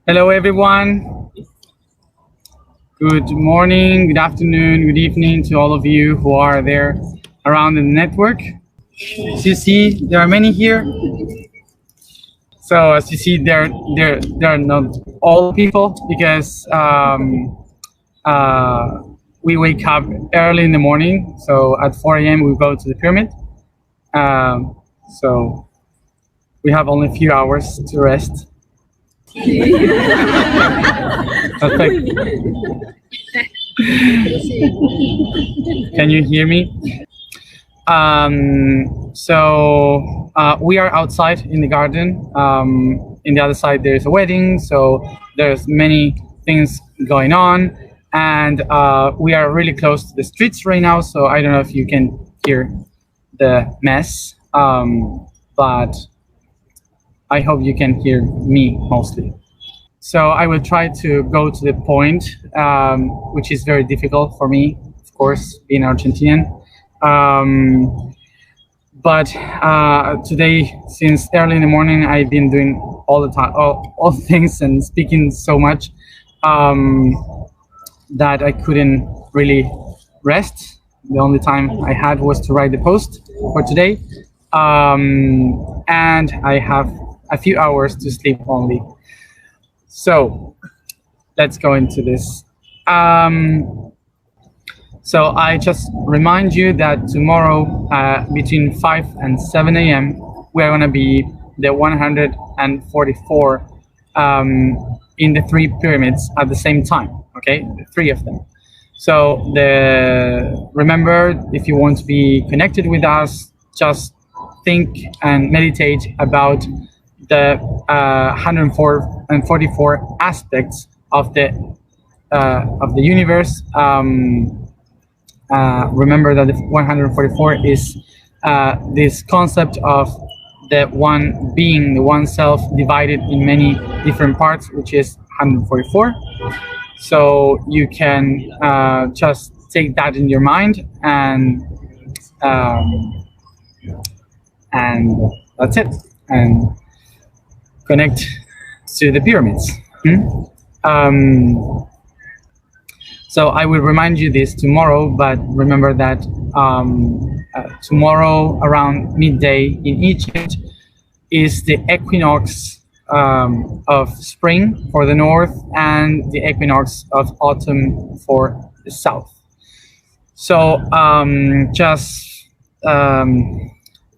Hello, everyone. Good morning, good afternoon, good evening to all of you who are there around the network. As you see, there are many here. So as you see, there are not all people because uh, we wake up early in the morning. So at 4 a.m. we go to the pyramid. Um, so we have only a few hours to rest. Perfect. Can you hear me? We are outside in the garden. In the other side, there's a wedding, so there's many things going on, and we are really close to the streets right now. So I don't know if you can hear the mess, but I hope you can hear me mostly. So I will try to go to the point, which is very difficult for me, of course, being Argentinian. But today, since early in the morning, I've been doing all the time, all things and speaking so much um, that I couldn't really rest. The only time I had was to write the post for today. And I have a few hours to sleep only. So let's go into this. So I just remind you that tomorrow between 5 and 7 a.m. we're going to be the 144 in the three pyramids at the same time, okay? The three of them. So remember, if you want to be connected with us, just think and meditate about the 144 aspects of the universe. Remember that the 144 is this concept of the one being, the one self divided in many different parts, which is 144. So you can just take that in your mind and that's it, and connect to the pyramids. So I will remind you this tomorrow, but remember that tomorrow around midday in Egypt is the equinox of spring for the north and the equinox of autumn for the south. So just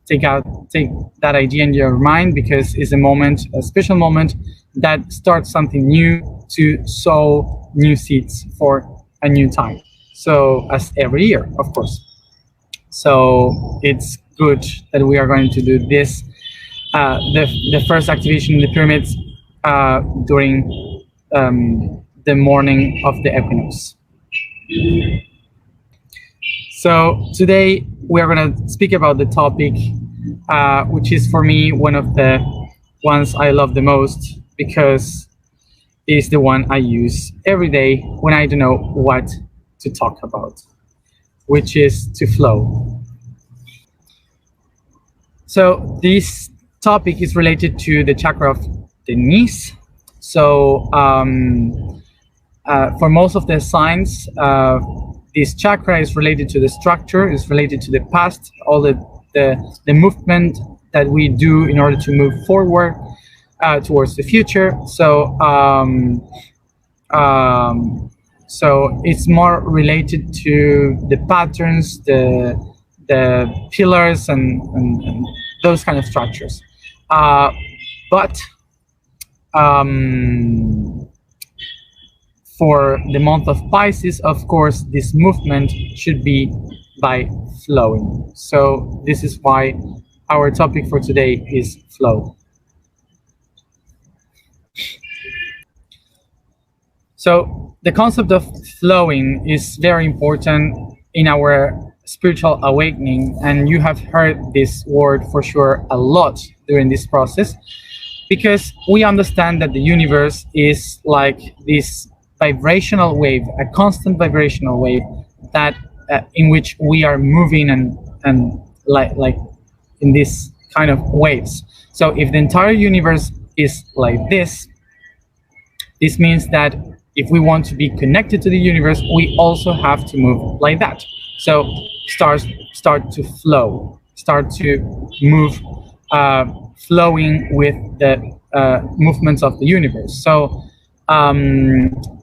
take that idea in your mind, because it's a special moment that starts something new, to sow new seeds for a new time. So as every year, of course. So it's good that we are going to do this, the first activation in the pyramids during the morning of the equinox. So today we are going to speak about the topic, which is for me one of the ones I love the most, because it's the one I use every day when I don't know what to talk about, which is to flow. So this topic is related to the chakra of the knees. So for most of the signs, this chakra is related to the structure, is related to the past, all the movement that we do in order to move forward towards the future. So it's more related to the patterns, the pillars, and those kind of structures. But for the month of Pisces, of course, this movement should be by flowing. So this is why our topic for today is flow. So the concept of flowing is very important in our spiritual awakening, and you have heard this word for sure a lot during this process, because we understand that the universe is like this vibrational wave, a constant vibrational wave that in which we are moving and like in this kind of waves. So if the entire universe is like this, This means that if we want to be connected to the universe, we also have to move like that. So stars start to flow, start to move, flowing with the movements of the universe. So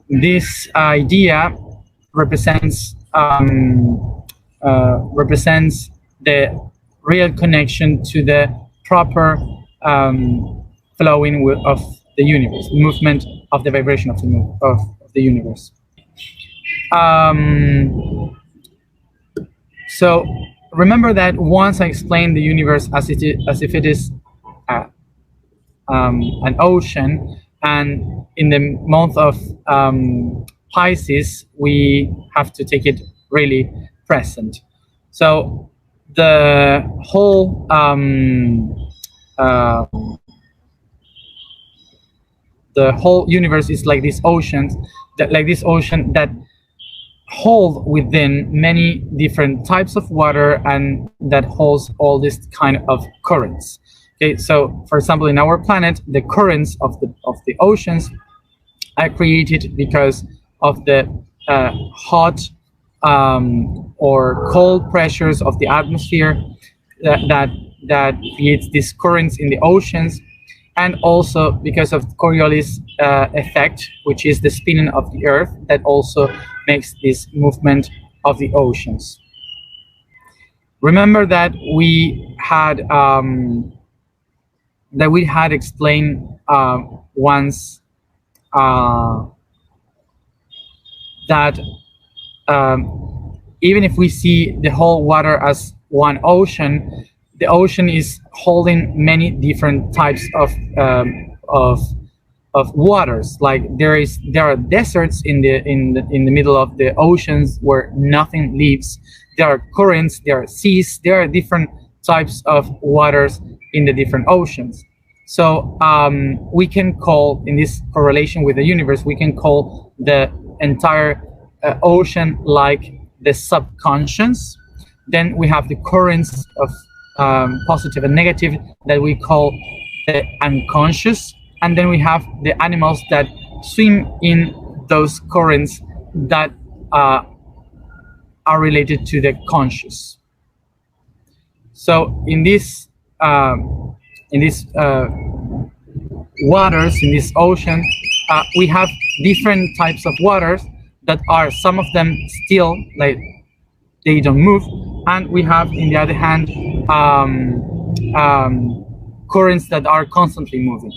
this idea represents represents the real connection to the proper flowing of the universe, movement of the vibration of the universe. So remember that once I explained the universe as if it is uh, an ocean, and in the month of Pisces, we have to take it really present. So the whole uh, the whole universe is like this ocean, that hold within many different types of water, and that holds all this kind of currents. Okay, so for example, in our planet, the currents of the oceans are created because of the hot or cold pressures of the atmosphere that creates these currents in the oceans, and also because of Coriolis effect, which is the spinning of the Earth, that also makes this movement of the oceans. Remember that we had explained once that even if we see the whole water as one ocean, the ocean is holding many different types of waters. Like there are deserts in the middle of the oceans where nothing lives. There are currents, there are seas, there are different types of waters in the different oceans. So we can call, in this correlation with the universe, we can call the entire ocean like the subconscious. Then we have the currents of positive and negative that we call the unconscious, and then we have the animals that swim in those currents that are related to the conscious. So in this waters, in this ocean, we have different types of waters that are, some of them still, like they don't move, and we have, in the other hand, currents that are constantly moving.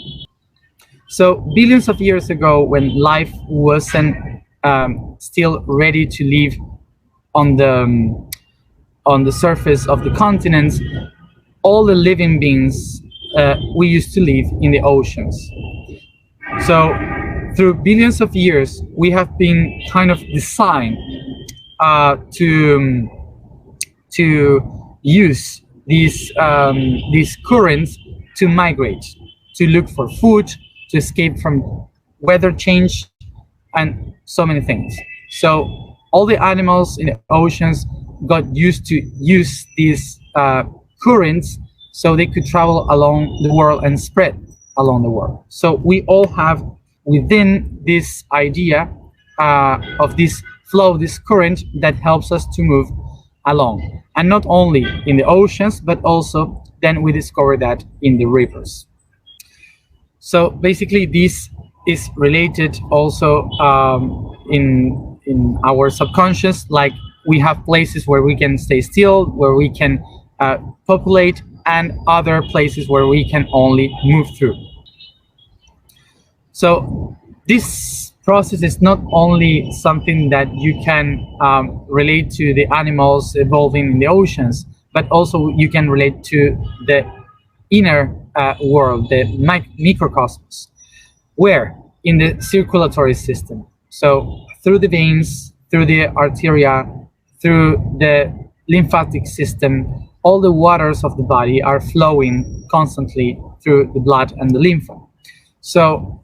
So billions of years ago, when life wasn't still ready to live on the surface of the continents, all the living beings, we used to live in the oceans. So through billions of years, we have been kind of designed to use these currents to migrate, to look for food, to escape from weather change, and so many things. So all the animals in the oceans got used to use these currents so they could travel along the world and spread along the world. So we all have within this idea of this flow, this current that helps us to move along. And not only in the oceans, but also then we discover that in the rivers. So basically this is related also in our subconscious, like we have places where we can stay still, where we can populate, and other places where we can only move through. So this process is not only something that you can relate to the animals evolving in the oceans, but also you can relate to the inner world, the microcosmos, where in the circulatory system. So through the veins, through the arteria, through the lymphatic system, all the waters of the body are flowing constantly through the blood and the lymph. So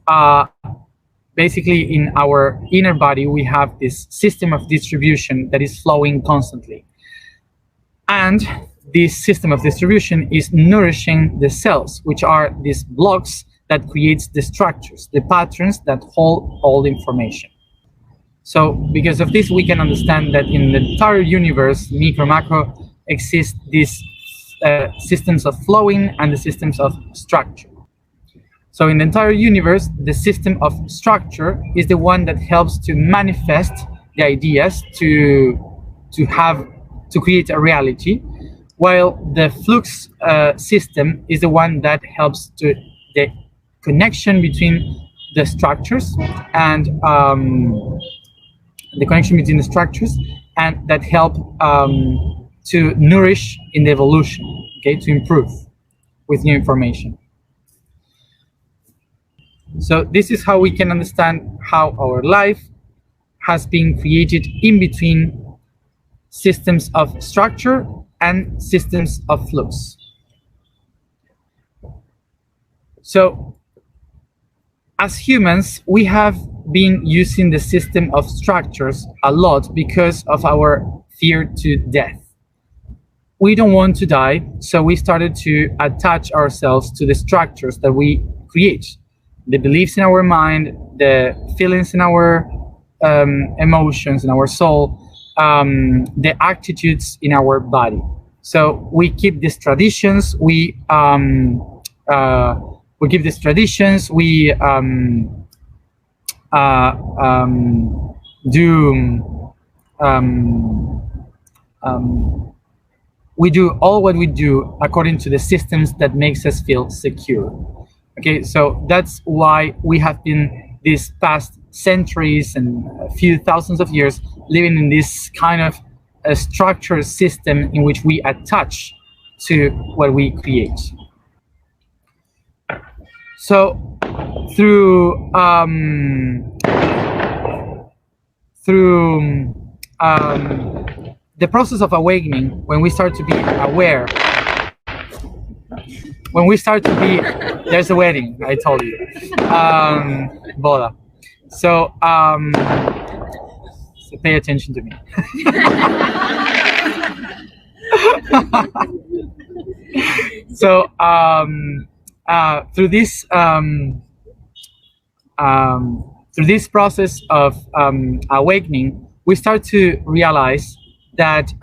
basically in our inner body, we have this system of distribution that is flowing constantly. And this system of distribution is nourishing the cells, which are these blocks that creates the structures, the patterns that hold all the information. So because of this, we can understand that in the entire universe, micro, macro, exist these systems of flowing and the systems of structure. So in the entire universe, the system of structure is the one that helps to manifest the ideas to create a reality, while the flux system is the one that helps to the connection between the structures and that help to nourish in the evolution, okay, to improve with new information. So this is how we can understand how our life has been created in between systems of structure and systems of flux. So as humans, we have been using the system of structures a lot because of our fear to death. We don't want to die, so we started to attach ourselves to the structures that we create, the beliefs in our mind, the feelings in our emotions, in our soul, the attitudes in our body. So we keep these traditions, we keep these traditions, we do all what we do according to the systems that makes us feel secure. Okay, so that's why we have been these past centuries and a few thousands of years living in this kind of a structured system in which we attach to what we create. So through the process of awakening, when we start to be aware, when we start to be, there's a wedding, I told you, boda. So pay attention to me. So through this process of awakening, we start to realize that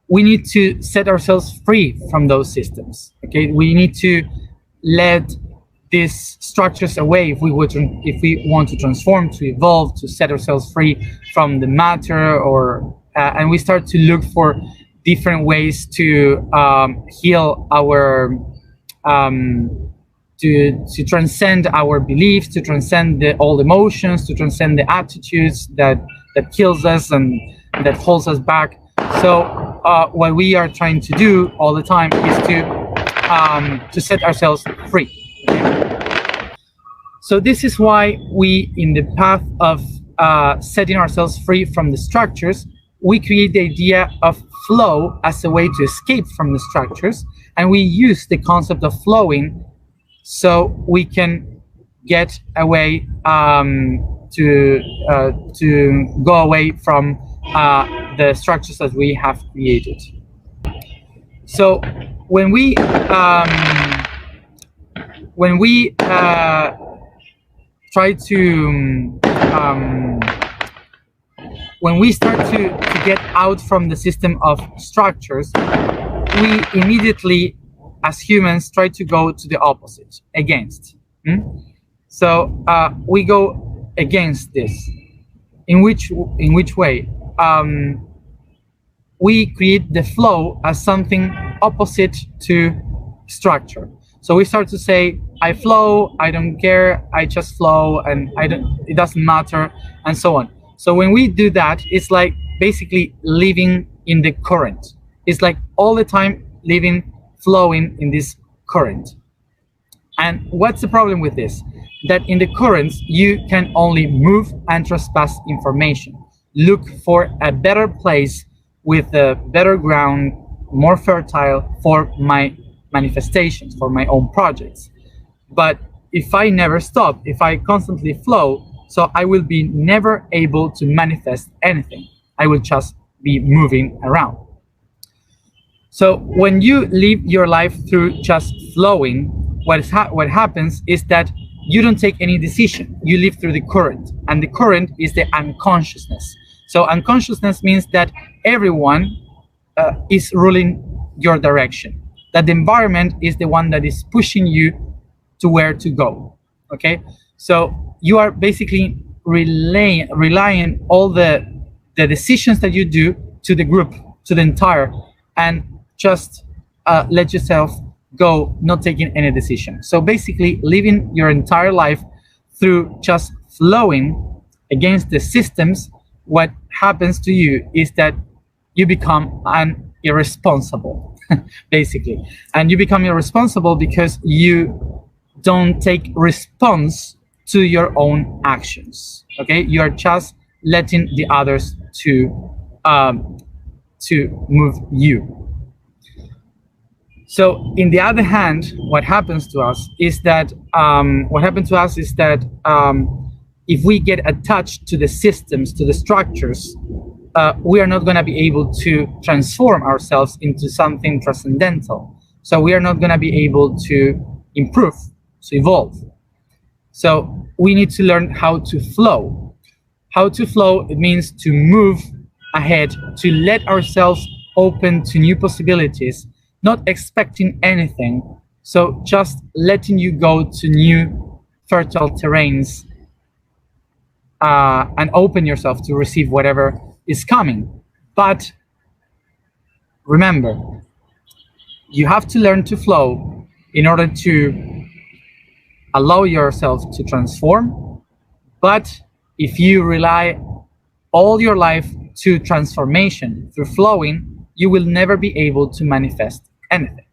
we need to set ourselves free from those systems. Okay, we need to let these structures away if we want to transform, to evolve, to set ourselves free from the matter, or and we start to look for different ways to heal our to transcend our beliefs, to transcend the old emotions, to transcend the attitudes that kills us and that holds us back. So what we are trying to do all the time is to set ourselves free. So this is why we, in the path of setting ourselves free from the structures, we create the idea of flow as a way to escape from the structures, and we use the concept of flowing so we can get away to go away from the structures that we have created. So when we try to when we start to get out from the system of structures, we immediately, as humans, try to go to the opposite, against. So we go against this. In which way? We create the flow as something opposite to structure. So we start to say, I flow, I don't care, I just flow, and it doesn't matter, and so on. So when we do that, it's like basically living in the current. It's like all the time living, flowing in this current. And what's the problem with this? That in the currents, you can only move and trespass information. Look for a better place with a better ground, more fertile for my manifestations, for my own projects. But if I never stop, if I constantly flow, so I will be never able to manifest anything. I will just be moving around. So when you live your life through just flowing, what happens is that you don't take any decision. You live through the current, and the current is the unconsciousness. So unconsciousness means that everyone is ruling your direction. That the environment is the one that is pushing you to where to go. Okay, so you are basically relying all the decisions that you do to the group, to the entire, and just let yourself go, not taking any decision. So basically, living your entire life through just flowing against the systems. What happens to you is that you become an irresponsible, basically, and you become irresponsible because you don't take response to your own actions. Okay, you are just letting the others um, to move you. So, in the other hand, what happens to us is that if we get attached to the systems, to the structures, we are not going to be able to transform ourselves into something transcendental. So we are not going to be able to improve, to evolve. So we need to learn how to flow. How to flow, it means to move ahead, to let ourselves open to new possibilities, not expecting anything. So just letting you go to new fertile terrains, and open yourself to receive whatever is coming. But remember, you have to learn to flow in order to allow yourself to transform. But if you rely all your life to transformation through flowing, you will never be able to manifest anything.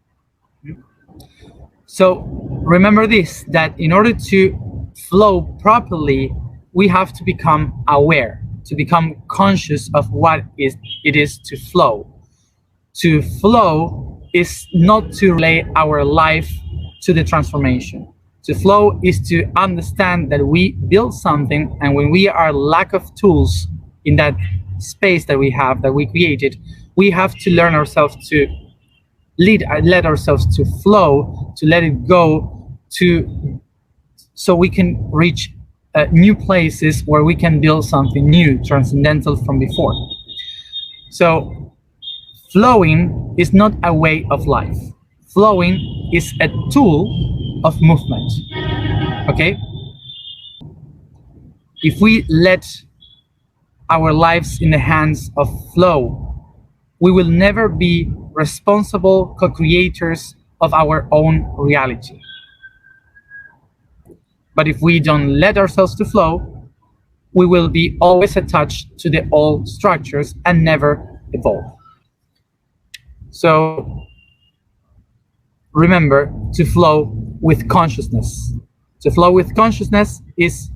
So remember this, that in order to flow properly, we have to become aware, to become conscious of what it is to flow. To flow is not to relate our life to the transformation. To flow is to understand that we build something, and when we are lack of tools in that space that we have, that we created, we have to learn ourselves to let ourselves to flow, to let it go, so we can reach new places where we can build something new, transcendental from before. So flowing is not a way of life. Flowing is a tool of movement. Okay? If we let our lives in the hands of flow, we will never be responsible co-creators of our own reality. But if we don't let ourselves to flow, we will be always attached to the old structures and never evolve. So remember to flow with consciousness. To flow with consciousness is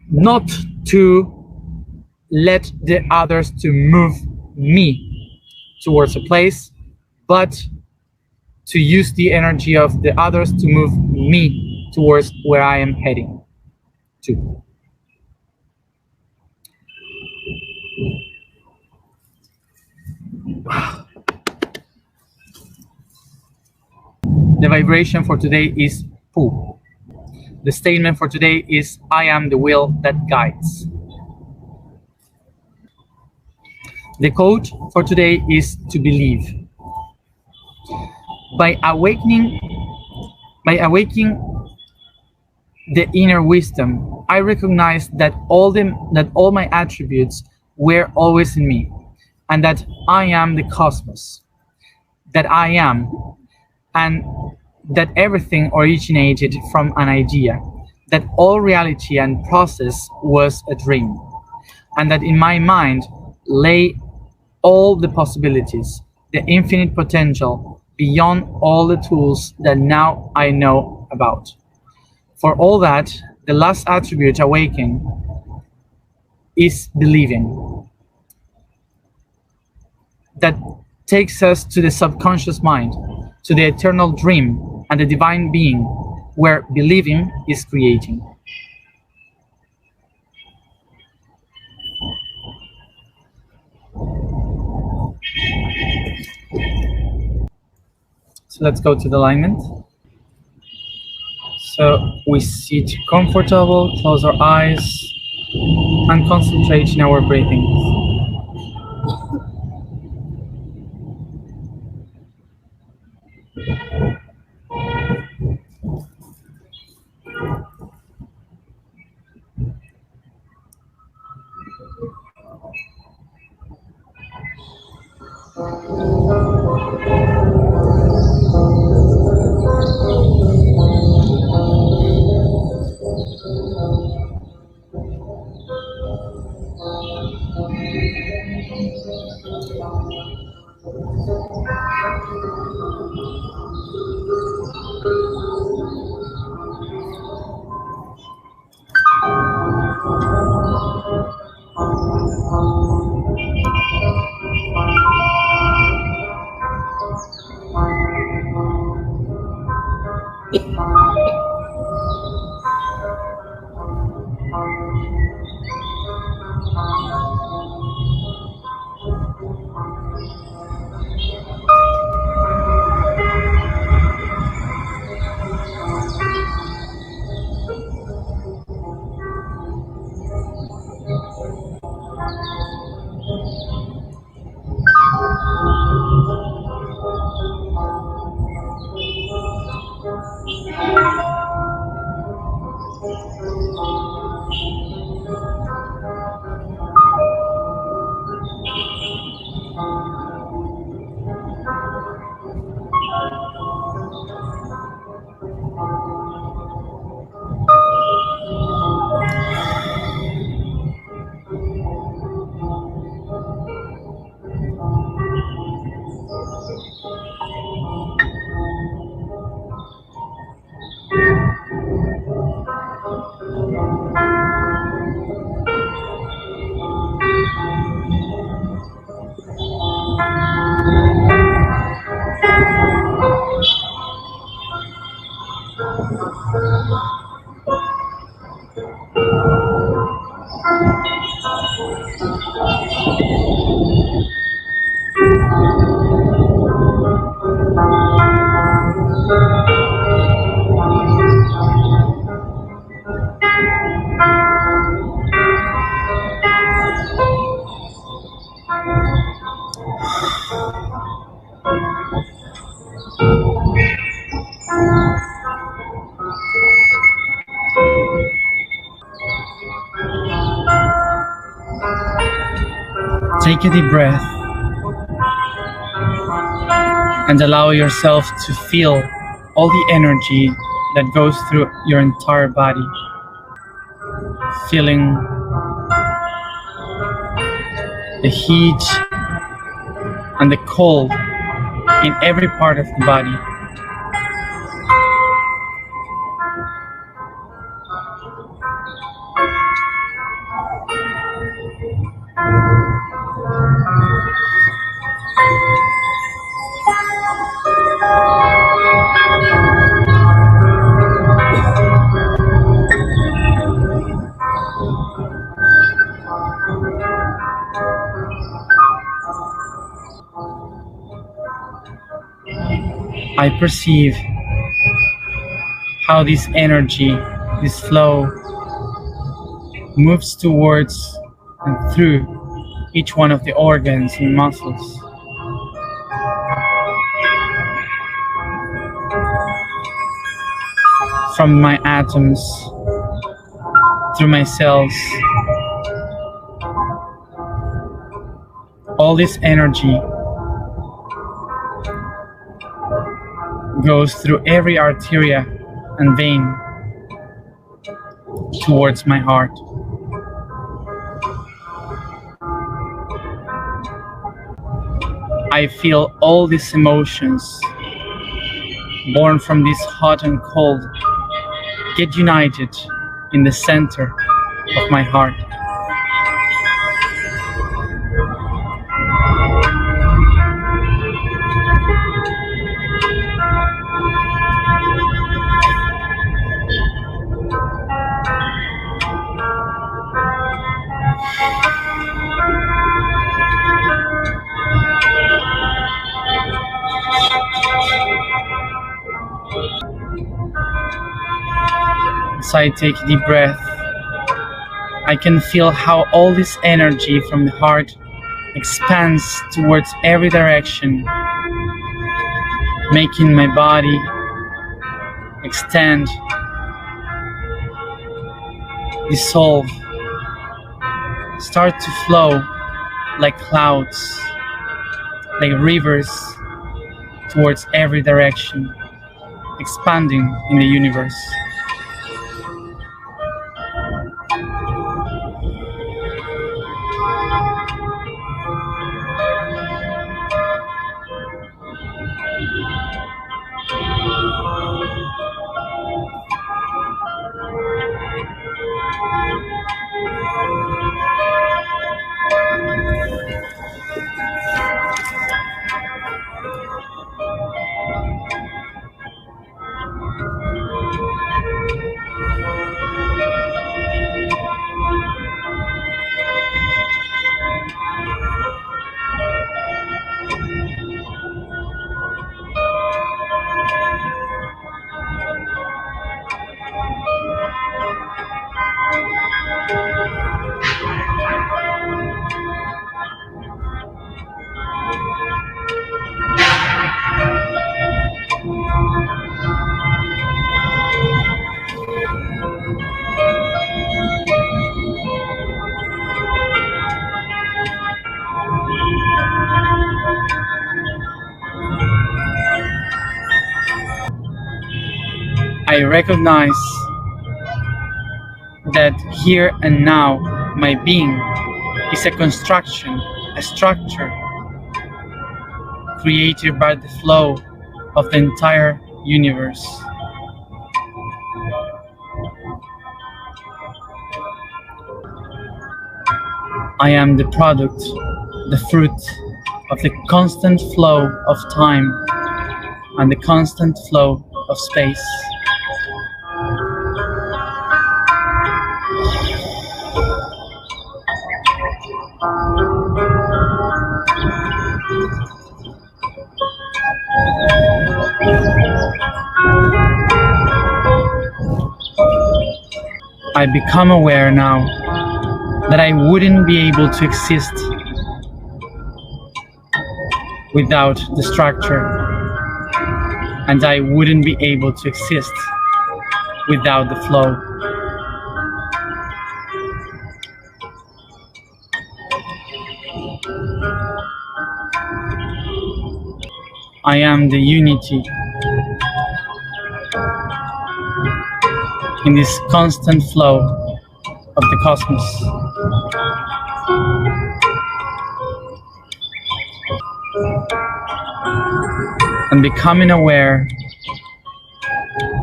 not to let the others to move me towards a place, but to use the energy of the others to move me towards where I am heading to. The vibration for today is Pu. The statement for today is, I am the will that guides. The quote for today is to believe. By awakening the inner wisdom, I recognize that all my attributes were always in me, and that I am the cosmos, that I am, and that everything originated from an idea, that all reality and process was a dream, and that in my mind lay all the possibilities, the infinite potential beyond all the tools that now I know about. For all that, the last attribute awakened is believing. That takes us to the subconscious mind, to the eternal dream and the divine being, where believing is creating. So let's go to the alignment. So we sit comfortable, close our eyes, and concentrate in our breathing. Take a deep breath and allow yourself to feel all the energy that goes through your entire body, feeling the heat and the cold in every part of the body. I perceive how this energy, this flow, moves towards and through each one of the organs and muscles. From my atoms, through my cells, all this energy goes through every arteria and vein towards my heart. I feel all these emotions born from this hot and cold get united in the center of my heart. As I take a deep breath, I can feel how all this energy from the heart expands towards every direction, making my body extend, dissolve, start to flow like clouds, like rivers towards every direction, expanding in the universe. I recognize that here and now my being is a construction, a structure created by the flow of the entire universe. I am the product, the fruit of the constant flow of time and the constant flow of space. I become aware now that I wouldn't be able to exist without the structure, and I wouldn't be able to exist without the flow. I am the unity in this constant flow of the cosmos. And becoming aware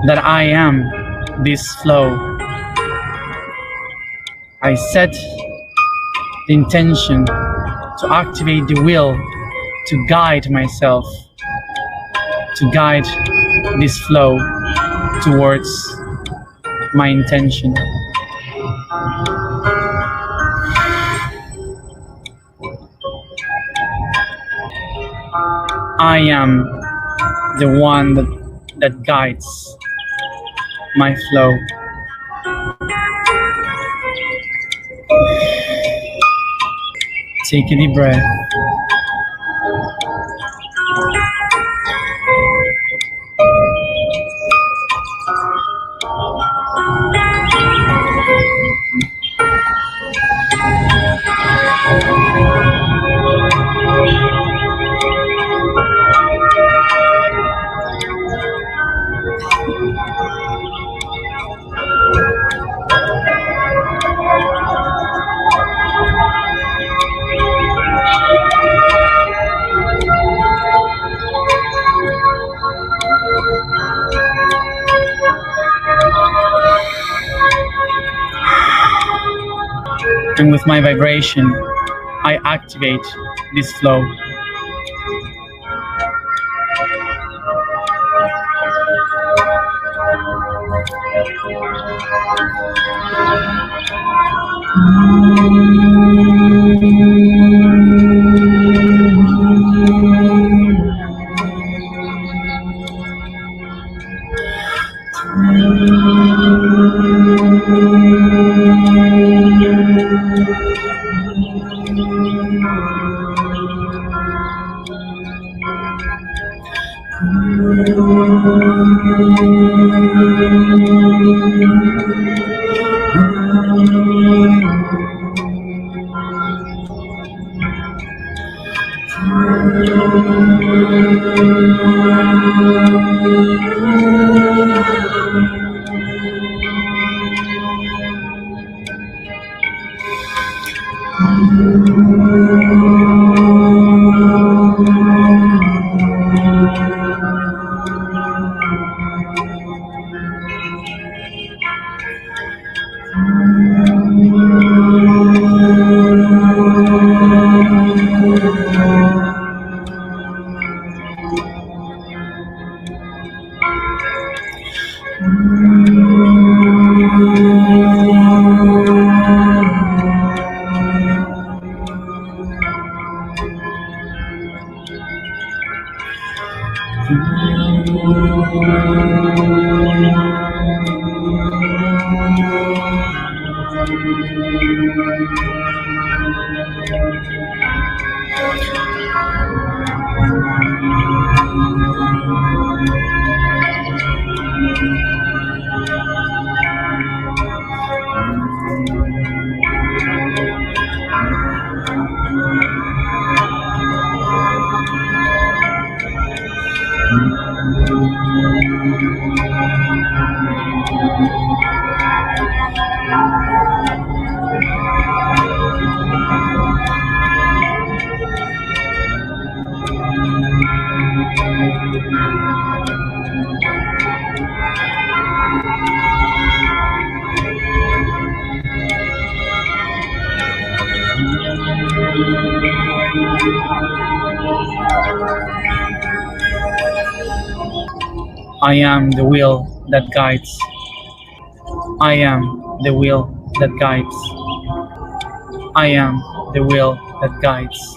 that I am this flow, I set the intention to activate the will to guide myself, to guide this flow towards my intention. I am the one that guides my flow. Take a deep breath. And with my vibration, I activate this flow. I am the will that guides. I am the will that guides. I am the will that guides.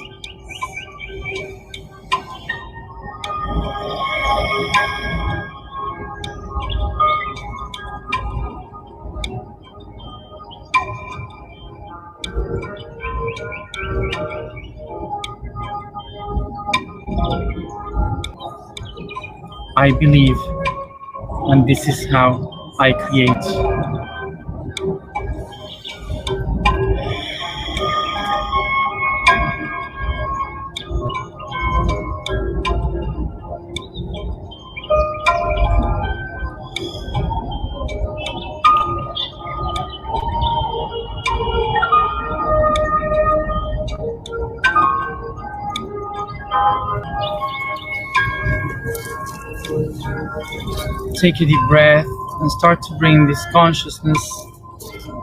I believe, and this is how I create. Take a deep breath and start to bring this consciousness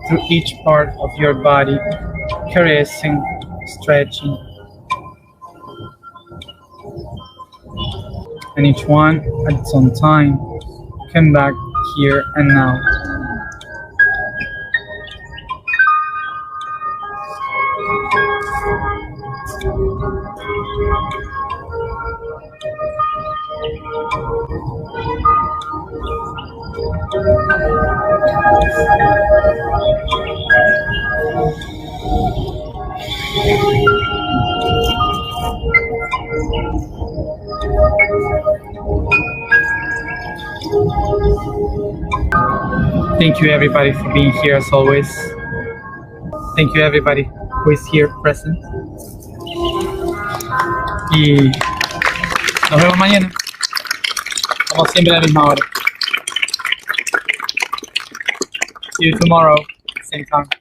through each part of your body, caressing, stretching, and each one at its own time. Come back here and now. Thank you everybody for being here as always. Thank you everybody who is here present. Y nos vemos mañana, como siempre a la misma hora. See you tomorrow, same time.